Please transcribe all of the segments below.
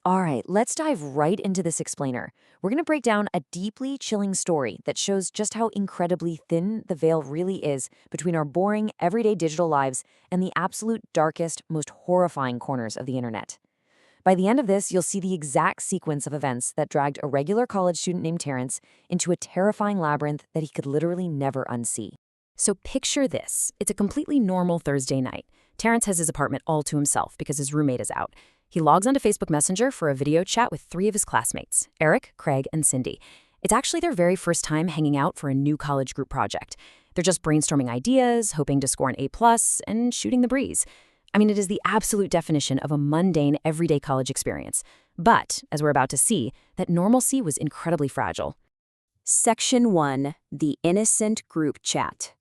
All right, let's dive right into this explainer. We're going to break down a deeply chilling story that shows just how incredibly thin the veil really is between our boring, everyday digital lives and the absolute darkest, most horrifying corners of the internet. By the end of this, you'll see the exact sequence of events that dragged a regular college student named Terence into a terrifying labyrinth that he could literally never unsee. So picture this. It's a completely normal Thursday night. Terence has his apartment all to himself because his roommate is out. He logs onto Facebook Messenger for a video chat with 3 of his classmates, Eric, Craig, and Cindy. It's actually their very first time hanging out for a new college group project. They're just brainstorming ideas, hoping to score an A+, and shooting the breeze. I mean, it is the absolute definition of a mundane, everyday college experience. But, as we're about to see, that normalcy was incredibly fragile. Section 1. The Innocent Group Chat.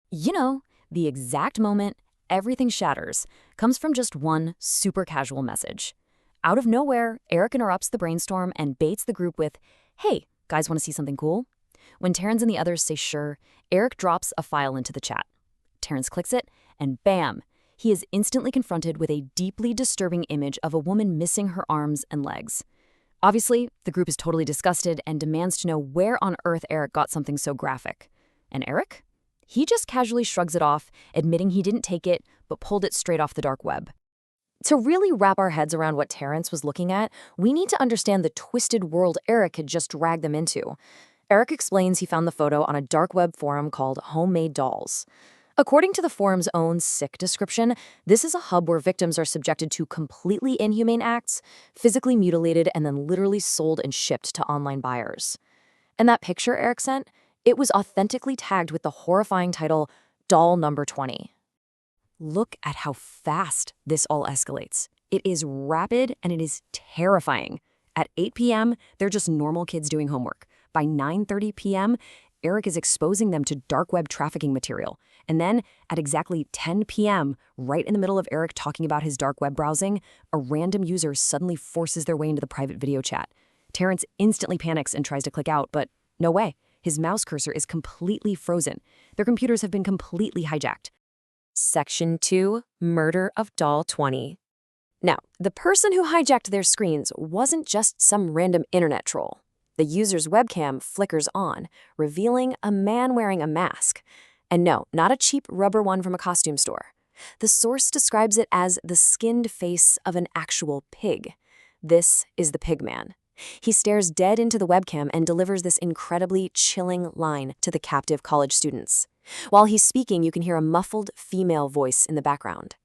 You know, the exact moment everything shatters comes from just one super casual message. Out of nowhere, Eric interrupts the brainstorm and baits the group with, "Hey, guys want to see something cool?" When Terence and the others say sure, Eric drops a file into the chat. Terence clicks it, and bam! He is instantly confronted with a deeply disturbing image of a woman missing her arms and legs. Obviously, the group is totally disgusted and demands to know where on earth Eric got something so graphic. And Eric? He just casually shrugs it off, admitting he didn't take it, but pulled it straight off the dark web. To really wrap our heads around what Terence was looking at, we need to understand the twisted world Eric had just dragged them into. Eric explains he found the photo on a dark web forum called Homemade Dolls. According to the forum's own sick description, this is a hub where victims are subjected to completely inhumane acts, physically mutilated, and then literally sold and shipped to online buyers. And that picture Eric sent, it was authentically tagged with the horrifying title, Doll Number 20. Look at how fast this all escalates. It is rapid and it is terrifying. At 8 p.m., they're just normal kids doing homework. By 9:30 p.m., Eric is exposing them to dark web trafficking material. And then, at exactly 10 p.m., right in the middle of Eric talking about his dark web browsing, a random user suddenly forces their way into the private video chat. Terence instantly panics and tries to click out, but no way. His mouse cursor is completely frozen. Their computers have been completely hijacked. Section 2. Murder of Doll 20. Now, the person who hijacked their screens wasn't just some random internet troll. The user's webcam flickers on, revealing a man wearing a mask. And no, not a cheap rubber one from a costume store. The source describes it as the skinned face of an actual pig. This is the Pigman. He stares dead into the webcam and delivers this incredibly chilling line to the captive college students. While he's speaking, you can hear a muffled female voice in the background.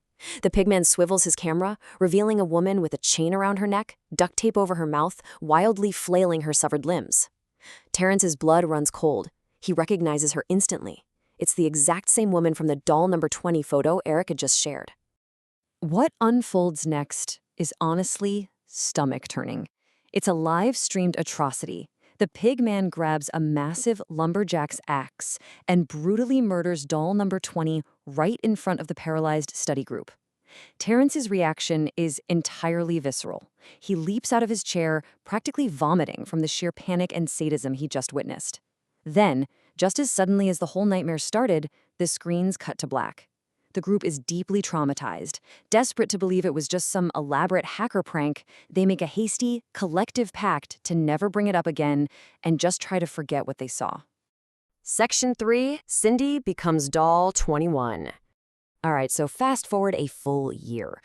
The Pigman swivels his camera, revealing a woman with a chain around her neck, duct tape over her mouth, wildly flailing her severed limbs. Terence's blood runs cold. He recognizes her instantly. It's the exact same woman from the Doll Number 20 photo Eric had just shared. What unfolds next is honestly stomach-turning. It's a live-streamed atrocity. The Pigman grabs a massive lumberjack's axe and brutally murders Doll Number 20 right in front of the paralyzed study group. Terence's reaction is entirely visceral. He leaps out of his chair, practically vomiting from the sheer panic and sadism he just witnessed. Then, just as suddenly as the whole nightmare started, the screens cut to black. The group is deeply traumatized. Desperate to believe it was just some elaborate hacker prank, they make a hasty, collective pact to never bring it up again and just try to forget what they saw. Section 3. Cindy becomes Doll 21. All right, so fast forward a full year.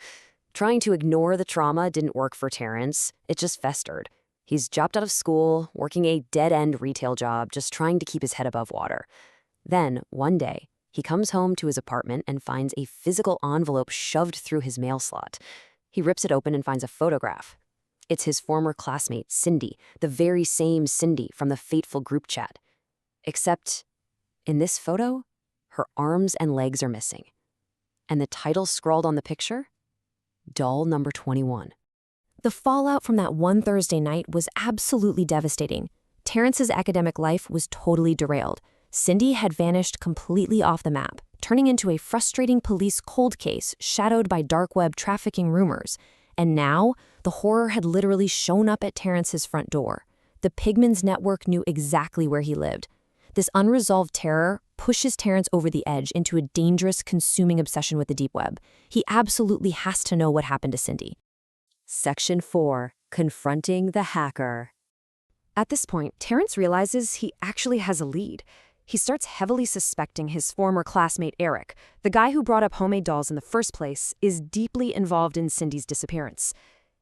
Trying to ignore the trauma didn't work for Terence. It just festered. He's dropped out of school, working a dead-end retail job, just trying to keep his head above water. Then, one day, he comes home to his apartment and finds a physical envelope shoved through his mail slot. He rips it open and finds a photograph. It's his former classmate, Cindy, the very same Cindy from the fateful group chat. Except, in this photo, her arms and legs are missing. And the title scrawled on the picture? Doll Number 21. The fallout from that one Thursday night was absolutely devastating. Terence's academic life was totally derailed. Cindy had vanished completely off the map, turning into a frustrating police cold case shadowed by dark web trafficking rumors. And now, the horror had literally shown up at Terence's front door. The Pigman's network knew exactly where he lived. This unresolved terror pushes Terence over the edge into a dangerous, consuming obsession with the deep web. He absolutely has to know what happened to Cindy. Section 4. Confronting the Hacker. At this point, Terence realizes he actually has a lead. He starts heavily suspecting his former classmate Eric, the guy who brought up homemade dolls in the first place, is deeply involved in Cindy's disappearance.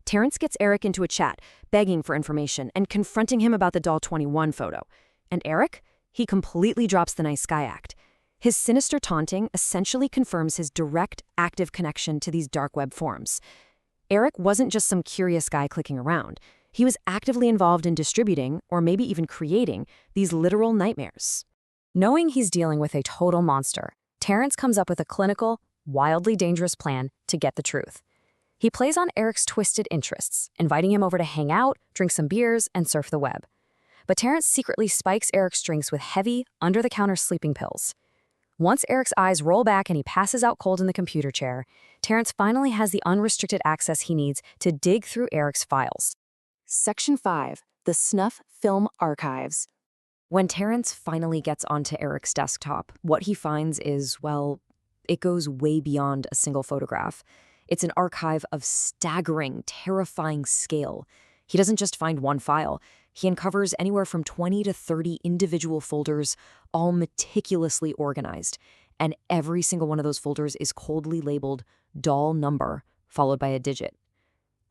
Terence gets Eric into a chat, begging for information and confronting him about the doll 21 photo. And Eric? He completely drops the nice guy act. His sinister taunting essentially confirms his direct, active connection to these dark web forums. Eric wasn't just some curious guy clicking around. He was actively involved in distributing, or maybe even creating, these literal nightmares. Knowing he's dealing with a total monster, Terence comes up with a clinical, wildly dangerous plan to get the truth. He plays on Eric's twisted interests, inviting him over to hang out, drink some beers, and surf the web. But Terence secretly spikes Eric's drinks with heavy, under-the-counter sleeping pills. Once Eric's eyes roll back and he passes out cold in the computer chair, Terence finally has the unrestricted access he needs to dig through Eric's files. Section 5. The Snuff Film Archives. When Terence finally gets onto Eric's desktop, what he finds is, well, it goes way beyond a single photograph. It's an archive of staggering, terrifying scale. He doesn't just find one file. He uncovers anywhere from 20 to 30 individual folders, all meticulously organized. And every single one of those folders is coldly labeled doll number, followed by a digit.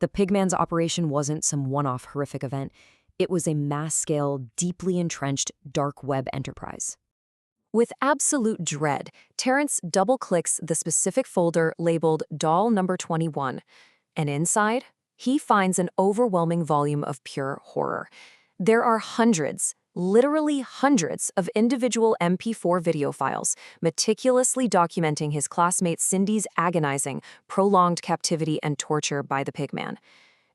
The Pigman's operation wasn't some one-off horrific event. It was a mass-scale, deeply entrenched dark web enterprise. With absolute dread, Terence double-clicks the specific folder labeled doll number 21, and inside, he finds an overwhelming volume of pure horror. There are hundreds, literally hundreds, of individual MP4 video files meticulously documenting his classmate Cindy's agonizing, prolonged captivity and torture by the Pigman.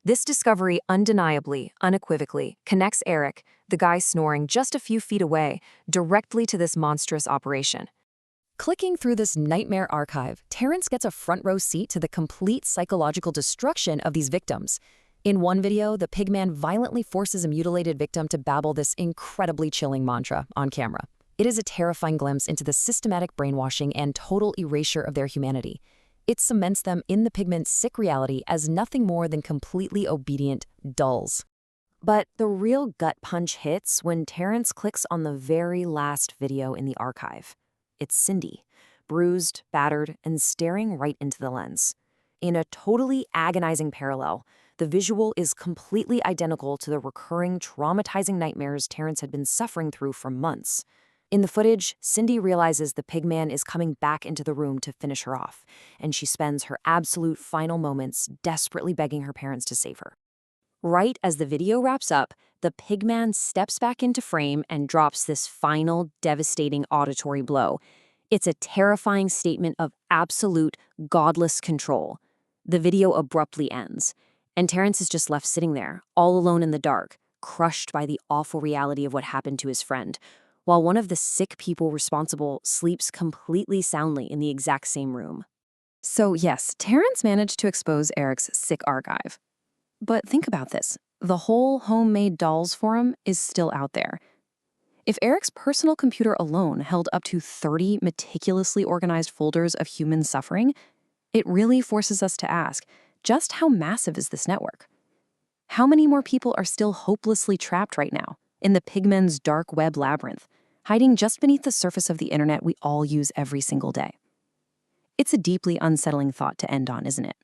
This discovery undeniably, unequivocally, connects Eric, the guy snoring just a few feet away, directly to this monstrous operation. Clicking through this nightmare archive, Terence gets a front-row seat to the complete psychological destruction of these victims. In one video, the Pigman violently forces a mutilated victim to babble this incredibly chilling mantra on camera. It is a terrifying glimpse into the systematic brainwashing and total erasure of their humanity. It cements them in the Pigman's sick reality as nothing more than completely obedient dolls. But the real gut punch hits when Terence clicks on the very last video in the archive. It's Cindy, bruised, battered, and staring right into the lens. In a totally agonizing parallel, the visual is completely identical to the recurring traumatizing nightmares Terence had been suffering through for months. In the footage, Cindy realizes the Pigman is coming back into the room to finish her off, and she spends her absolute final moments desperately begging her parents to save her. Right as the video wraps up, the Pigman steps back into frame and drops this final, devastating auditory blow. It's a terrifying statement of absolute, godless control. The video abruptly ends, and Terence is just left sitting there, all alone in the dark, crushed by the awful reality of what happened to his friend, while one of the sick people responsible sleeps completely soundly in the exact same room. So yes, Terence managed to expose Eric's sick archive. But think about this. The whole homemade dolls forum is still out there. If Eric's personal computer alone held up to 30 meticulously organized folders of human suffering, it really forces us to ask, just how massive is this network? How many more people are still hopelessly trapped right now in the Pigman's dark web labyrinth, hiding just beneath the surface of the internet we all use every single day? It's a deeply unsettling thought to end on, isn't it?